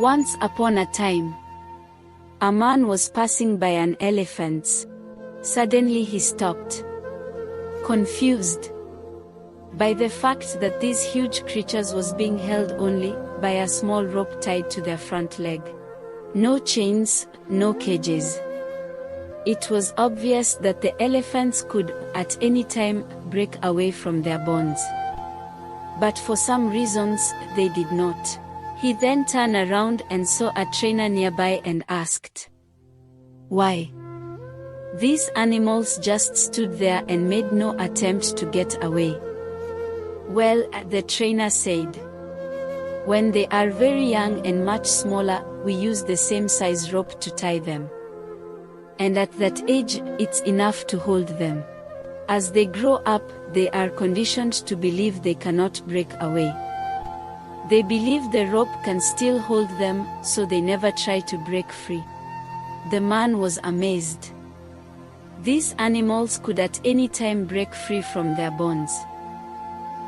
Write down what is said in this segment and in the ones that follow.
Once upon a time, a man was passing by an elephant. Suddenly he stopped, confused by the fact that these huge creatures was being held only by a small rope tied to their front leg. No chains, no cages. It was obvious that the elephants could, at any time, break away from their bonds. But for some reasons, they did not. He then turned around and saw a trainer nearby and asked, "Why?" These animals just stood there and made no attempt to get away. "Well," the trainer said, "when they are very young and much smaller, we use the same size rope to tie them. And at that age, it's enough to hold them. As they grow up, they are conditioned to believe they cannot break away. They believe the rope can still hold them, so they never try to break free." The man was amazed. These animals could at any time break free from their bonds.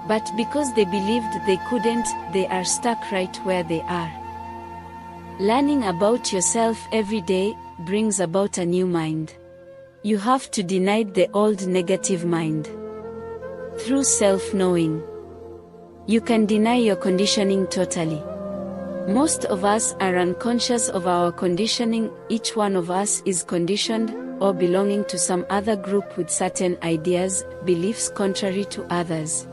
But because they believed they couldn't, they are stuck right where they are. Learning about yourself every day brings about a new mind. You have to deny the old negative mind. Through self-knowing, you can deny your conditioning totally. Most of us are unconscious of our conditioning. Each one of us is conditioned or belonging to some other group with certain ideas, beliefs contrary to others.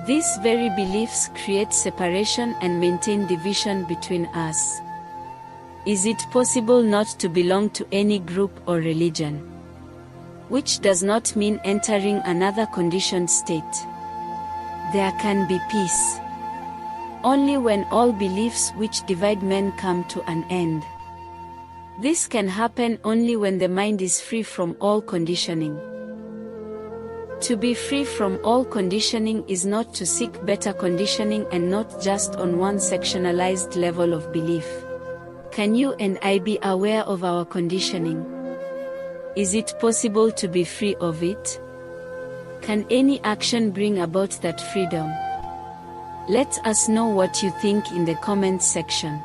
These very beliefs create separation and maintain division between us. Is it possible not to belong to any group or religion? Which does not mean entering another conditioned state. There can be peace only when all beliefs which divide men come to an end. This can happen only when the mind is free from all conditioning. To be free from all conditioning is not to seek better conditioning and not just on one sectionalized level of belief. Can you and I be aware of our conditioning? Is it possible to be free of it? Can any action bring about that freedom? Let us know what you think in the comment section.